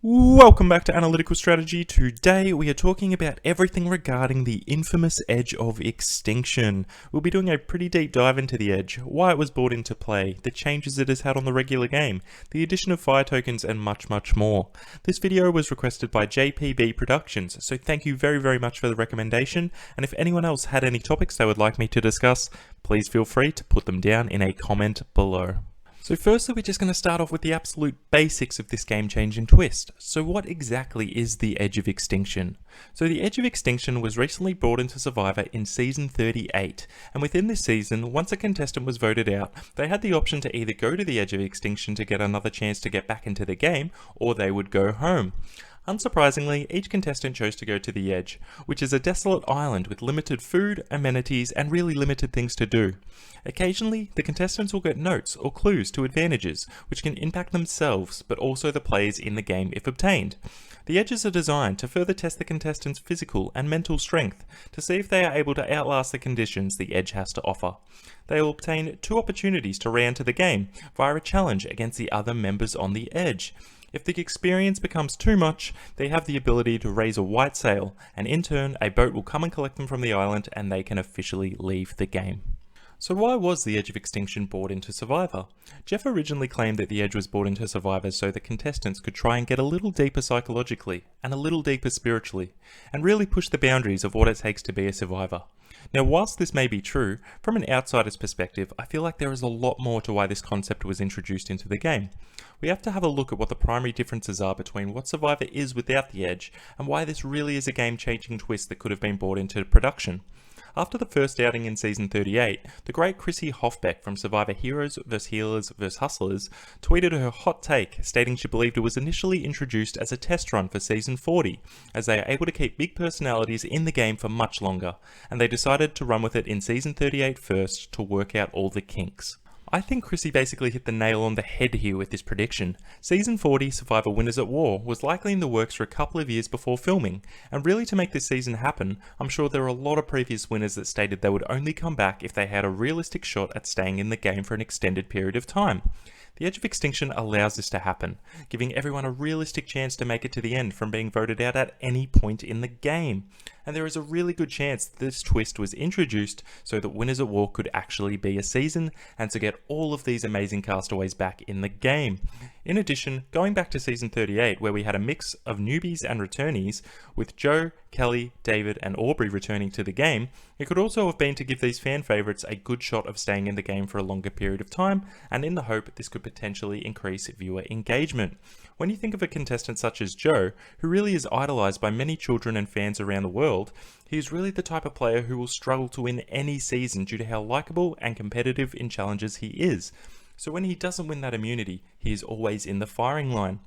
Welcome back to Analytical Strategy. Today we are talking about everything regarding the infamous Edge of Extinction. We'll be doing a pretty deep dive into the Edge, why it was brought into play, the changes it has had on the regular game, the addition of fire tokens and much more. This video was requested by JPB Productions, so thank you very much for the recommendation, and if anyone else had any topics they would like me to discuss, please feel free to put them down in a comment below. So firstly, we're just going to start off with the absolute basics of this game-changing twist. So what exactly is the Edge of Extinction? So the Edge of Extinction was recently brought into Survivor in Season 38, and within this season, once a contestant was voted out, they had the option to either go to the Edge of Extinction to get another chance to get back into the game, or they would go home. Unsurprisingly, each contestant chose to go to the Edge, which is a desolate island with limited food, amenities, and really limited things to do. Occasionally, the contestants will get notes or clues to advantages, which can impact themselves, but also the players in the game if obtained. The Edges are designed to further test the contestants' physical and mental strength, to see if they are able to outlast the conditions the Edge has to offer. They will obtain 2 opportunities to re-enter the game via a challenge against the other members on the Edge. If the experience becomes too much, they have the ability to raise a white sail, and in turn, a boat will come and collect them from the island and they can officially leave the game. So why was the Edge of Extinction brought into Survivor? Jeff originally claimed that the Edge was brought into Survivor so the contestants could try and get a little deeper psychologically, and a little deeper spiritually, and really push the boundaries of what it takes to be a survivor. Now, whilst this may be true, from an outsider's perspective, I feel like there is a lot more to why this concept was introduced into the game. We have to have a look at what the primary differences are between what Survivor is without the Edge, and why this really is a game-changing twist that could have been brought into production. After the first outing in Season 38, the great Chrissy Hofbeck from Survivor Heroes vs Healers vs Hustlers tweeted her hot take, stating she believed it was initially introduced as a test run for Season 40, as they are able to keep big personalities in the game for much longer, and they decided to run with it in Season 38 first to work out all the kinks. I think Chrissy basically hit the nail on the head here with this prediction. Season 40 Survivor Winners at War was likely in the works for a couple of years before filming, and really to make this season happen, I'm sure there are a lot of previous winners that stated they would only come back if they had a realistic shot at staying in the game for an extended period of time. The Edge of Extinction allows this to happen, giving everyone a realistic chance to make it to the end from being voted out at any point in the game. And there is a really good chance that this twist was introduced so that Winners at War could actually be a season, and to get all of these amazing castaways back in the game. In addition, going back to Season 38, where we had a mix of newbies and returnees, with Joe, Kelly, David and Aubrey returning to the game, it could also have been to give these fan favourites a good shot of staying in the game for a longer period of time, and in the hope this could potentially increase viewer engagement. When you think of a contestant such as Joe, who really is idolised by many children and fans around the world, he is really the type of player who will struggle to win any season due to how likeable and competitive in challenges he is. So when he doesn't win that immunity, he is always in the firing line.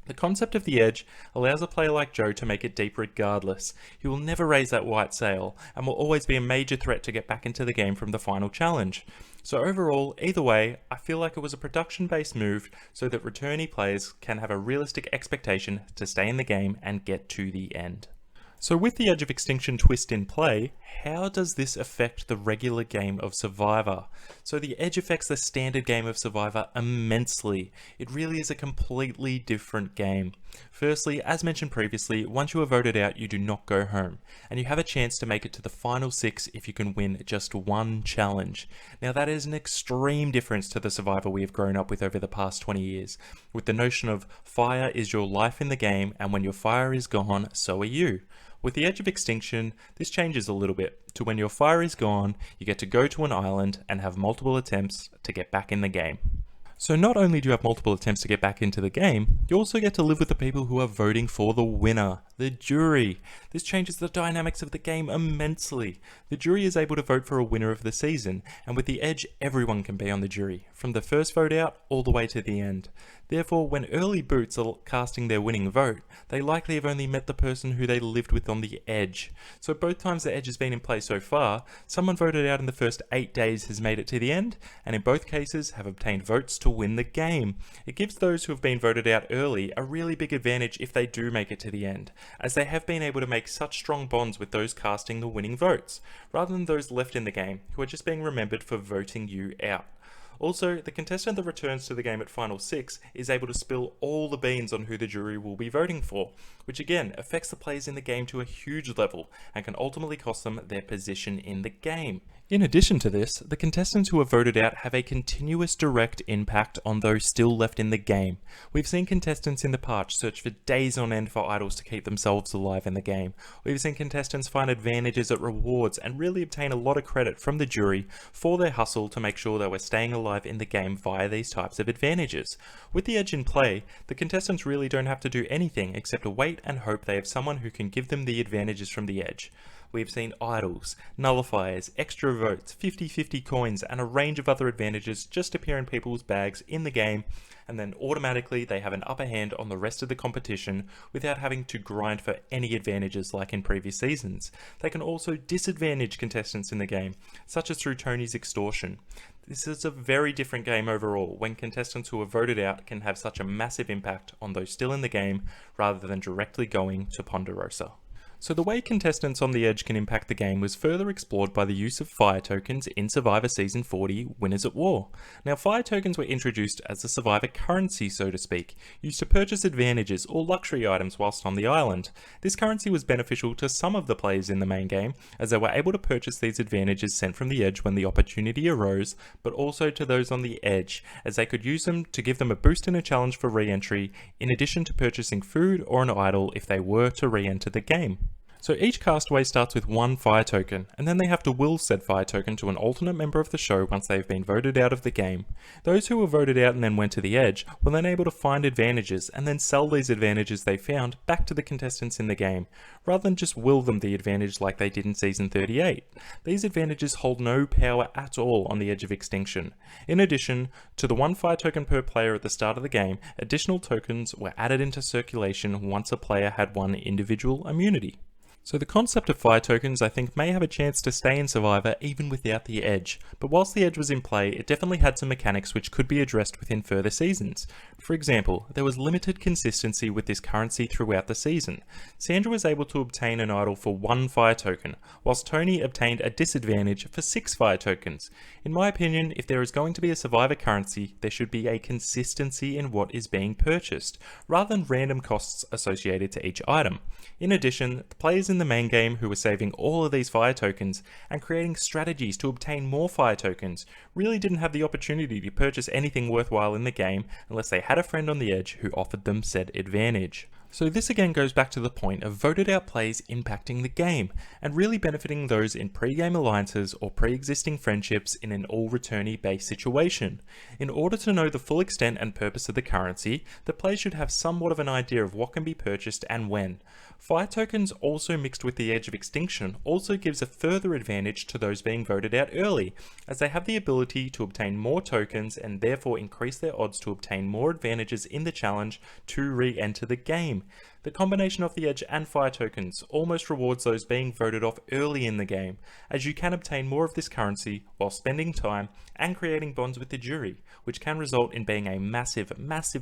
The concept of the Edge allows a player like Joe to make it deep regardless. He will never raise that white sail, and will always be a major threat to get back into the game from the final challenge. So overall, either way, I feel like it was a production-based move so that returnee players can have a realistic expectation to stay in the game and get to the end. So with the Edge of Extinction twist in play, how does this affect the regular game of Survivor? So the Edge affects the standard game of Survivor immensely. It really is a completely different game. Firstly, as mentioned previously, once you are voted out, you do not go home, and you have a chance to make it to the final 6 if you can win just one challenge. Now that is an extreme difference to the Survivor we have grown up with over the past 20 years, with the notion of fire is your life in the game, and when your fire is gone, so are you. With the Edge of Extinction, this changes a little bit to when your fire is gone, you get to go to an island and have multiple attempts to get back in the game. So not only do you have multiple attempts to get back into the game, you also get to live with the people who are voting for the winner, the jury. This changes the dynamics of the game immensely. The jury is able to vote for a winner of the season, and with the Edge, everyone can be on the jury, from the first vote out all the way to the end. Therefore, when early boots are casting their winning vote, they likely have only met the person who they lived with on the Edge. So both times the Edge has been in play so far, someone voted out in the first 8 days has made it to the end, and in both cases have obtained votes to win the game. It gives those who have been voted out early a really big advantage if they do make it to the end, as they have been able to make such strong bonds with those casting the winning votes, rather than those left in the game who are just being remembered for voting you out. Also, the contestant that returns to the game at Final 6 is able to spill all the beans on who the jury will be voting for, which again affects the players in the game to a huge level and can ultimately cost them their position in the game. In addition to this, the contestants who are voted out have a continuous direct impact on those still left in the game. We've seen contestants in the past search for days on end for idols to keep themselves alive in the game. We've seen contestants find advantages at rewards and really obtain a lot of credit from the jury for their hustle to make sure they were staying alive in the game via these types of advantages. With the Edge in play, the contestants really don't have to do anything except to wait and hope they have someone who can give them the advantages from the Edge. We've seen idols, nullifiers, extra votes, 50-50 coins, and a range of other advantages just appear in people's bags in the game, and then automatically they have an upper hand on the rest of the competition without having to grind for any advantages like in previous seasons. They can also disadvantage contestants in the game, such as through Tony's extortion. This is a very different game overall, when contestants who are voted out can have such a massive impact on those still in the game, rather than directly going to Ponderosa. So the way contestants on the Edge can impact the game was further explored by the use of fire tokens in Survivor Season 40 Winners at War. Now, fire tokens were introduced as a Survivor currency, so to speak, used to purchase advantages or luxury items whilst on the island. This currency was beneficial to some of the players in the main game, as they were able to purchase these advantages sent from the Edge when the opportunity arose, but also to those on the Edge, as they could use them to give them a boost in a challenge for re-entry, in addition to purchasing food or an idol if they were to re-enter the game. So each castaway starts with one fire token, and then they have to will said fire token to an alternate member of the show once they've been voted out of the game. Those who were voted out and then went to the Edge were then able to find advantages and then sell these advantages they found back to the contestants in the game, rather than just will them the advantage like they did in Season 38. These advantages hold no power at all on the Edge of Extinction. In addition to the one fire token per player at the start of the game, additional tokens were added into circulation once a player had one individual immunity. So the concept of fire tokens I think may have a chance to stay in Survivor even without the Edge, but whilst the Edge was in play, it definitely had some mechanics which could be addressed within further seasons. For example, there was limited consistency with this currency throughout the season. Sandra was able to obtain an idol for one fire token, whilst Tony obtained a disadvantage for 6 fire tokens. In my opinion, if there is going to be a Survivor currency, there should be a consistency in what is being purchased, rather than random costs associated to each item. In addition, the players in the main game who were saving all of these fire tokens and creating strategies to obtain more fire tokens really didn't have the opportunity to purchase anything worthwhile in the game unless they had a friend on the Edge who offered them said advantage. So this again goes back to the point of voted out plays impacting the game, and really benefiting those in pre-game alliances or pre-existing friendships in an all-returnee based situation. In order to know the full extent and purpose of the currency, the player should have somewhat of an idea of what can be purchased and when. Fire tokens also mixed with the Edge of Extinction also gives a further advantage to those being voted out early, as they have the ability to obtain more tokens and therefore increase their odds to obtain more advantages in the challenge to re-enter the game. The combination of the Edge and fire tokens almost rewards those being voted off early in the game, as you can obtain more of this currency while spending time and creating bonds with the jury, which can result in being a massive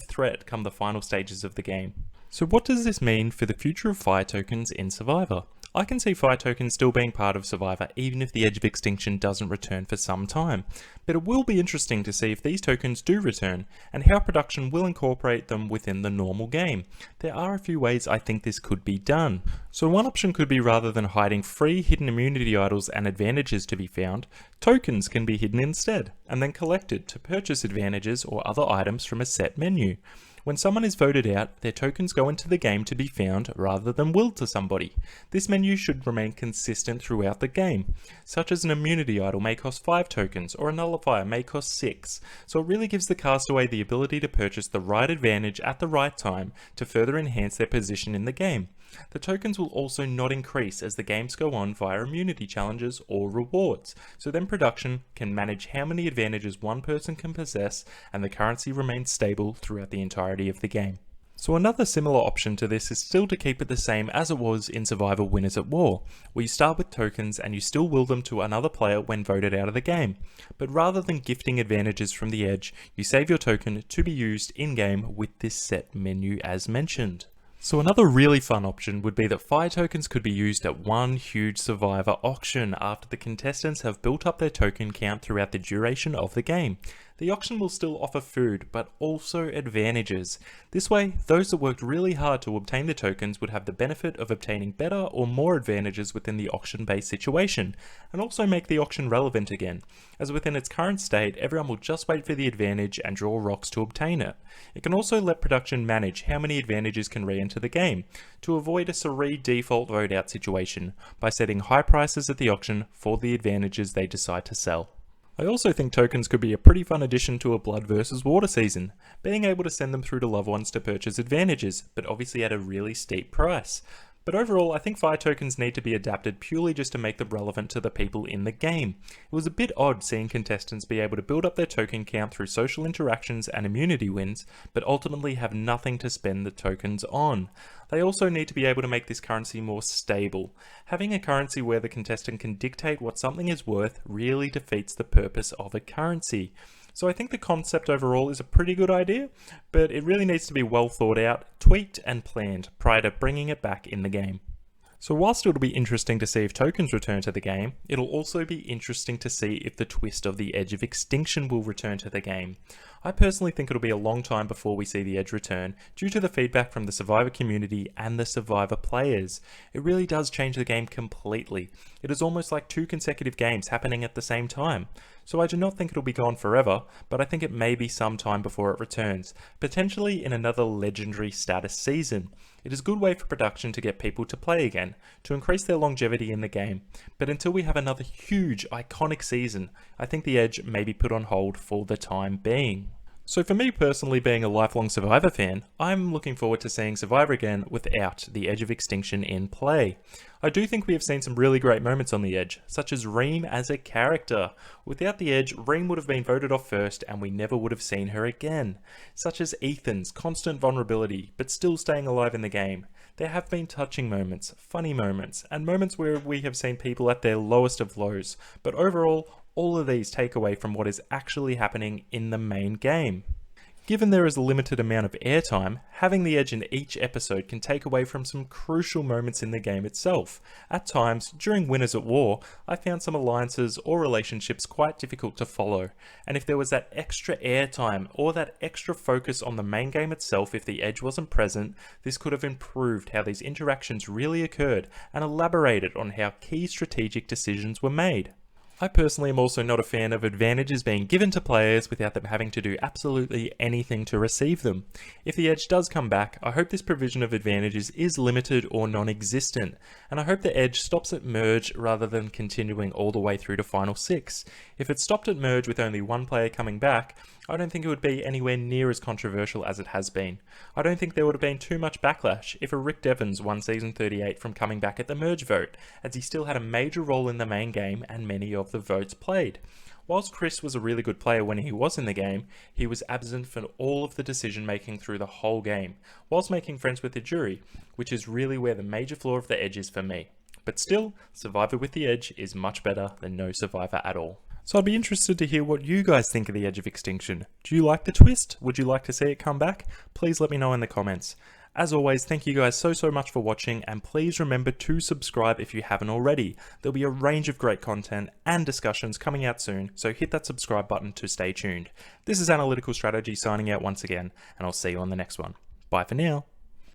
threat come the final stages of the game. So what does this mean for the future of fire tokens in Survivor? I can see fire tokens still being part of Survivor even if the Edge of Extinction doesn't return for some time, but it will be interesting to see if these tokens do return and how production will incorporate them within the normal game. There are a few ways I think this could be done. So one option could be, rather than hiding free hidden immunity idols and advantages to be found, tokens can be hidden instead and then collected to purchase advantages or other items from a set menu. When someone is voted out, their tokens go into the game to be found rather than willed to somebody. This menu should remain consistent throughout the game, such as an immunity idol may cost 5 tokens or a nullifier may cost 6, so it really gives the castaway the ability to purchase the right advantage at the right time to further enhance their position in the game. The tokens will also not increase as the games go on via immunity challenges or rewards, so then production can manage how many advantages one person can possess and the currency remains stable throughout the entirety of the game. So another similar option to this is still to keep it the same as it was in Survivor Winners at War, where you start with tokens and you still will them to another player when voted out of the game, but rather than gifting advantages from the Edge, you save your token to be used in-game with this set menu as mentioned. So another really fun option would be that fire tokens could be used at one huge Survivor auction after the contestants have built up their token count throughout the duration of the game. the auction will still offer food, but also advantages. This way, those that worked really hard to obtain the tokens would have the benefit of obtaining better or more advantages within the auction-based situation, and also make the auction relevant again, as within its current state, everyone will just wait for the advantage and draw rocks to obtain it. It can also let production manage how many advantages can re-enter the game, to avoid a Sari default vote out situation, by setting high prices at the auction for the advantages they decide to sell. I also think tokens could be a pretty fun addition to a Blood versus Water season, being able to send them through to loved ones to purchase advantages, but obviously at a really steep price. But overall, I think fire tokens need to be adapted purely just to make them relevant to the people in the game. It was a bit odd seeing contestants be able to build up their token count through social interactions and immunity wins, but ultimately have nothing to spend the tokens on. They also need to be able to make this currency more stable. Having a currency where the contestant can dictate what something is worth really defeats the purpose of a currency. So I think the concept overall is a pretty good idea, but it really needs to be well thought out, tweaked and planned prior to bringing it back in the game. So whilst it'll be interesting to see if tokens return to the game, it'll also be interesting to see if the twist of the Edge of Extinction will return to the game. I personally think it'll be a long time before we see the Edge return, due to the feedback from the Survivor community and the Survivor players. It really does change the game completely. It is almost like 2 consecutive games happening at the same time. So I do not think it'll be gone forever, but I think it may be some time before it returns, potentially in another legendary status season. It is a good way for production to get people to play again, to increase their longevity in the game, but until we have another huge, iconic season, I think the Edge may be put on hold for the time being. So for me personally, being a lifelong Survivor fan, I'm looking forward to seeing Survivor again without the Edge of Extinction in play. I do think we have seen some really great moments on the Edge, such as Reem as a character. Without the Edge, Reem would have been voted off first and we never would have seen her again. Such as Ethan's constant vulnerability, but still staying alive in the game. There have been touching moments, funny moments, and moments where we have seen people at their lowest of lows, but overall, all of these take away from what is actually happening in the main game. Given there is a limited amount of airtime, having the Edge in each episode can take away from some crucial moments in the game itself. At times, during Winners at War, I found some alliances or relationships quite difficult to follow, and if there was that extra airtime or that extra focus on the main game itself if the Edge wasn't present, this could have improved how these interactions really occurred and elaborated on how key strategic decisions were made. I personally am also not a fan of advantages being given to players without them having to do absolutely anything to receive them. If the Edge does come back, I hope this provision of advantages is limited or non-existent, and I hope the Edge stops at Merge rather than continuing all the way through to Final 6. If it stopped at Merge with only one player coming back, I don't think it would be anywhere near as controversial as it has been. I don't think there would have been too much backlash if a Rick Devens won Season 38 from coming back at the Merge vote, as he still had a major role in the main game and many of the votes played. Whilst Chris was a really good player when he was in the game, he was absent for all of the decision making through the whole game, whilst making friends with the jury, which is really where the major flaw of the Edge is for me. But still, Survivor with the Edge is much better than no Survivor at all. So I'd be interested to hear what you guys think of the Edge of Extinction. Do you like the twist? Would you like to see it come back? Please let me know in the comments. As always, thank you guys so much for watching, and please remember to subscribe if you haven't already. There'll be a range of great content and discussions coming out soon, so hit that subscribe button to stay tuned. This is Analytical Strategy signing out once again, and I'll see you on the next one. Bye for now.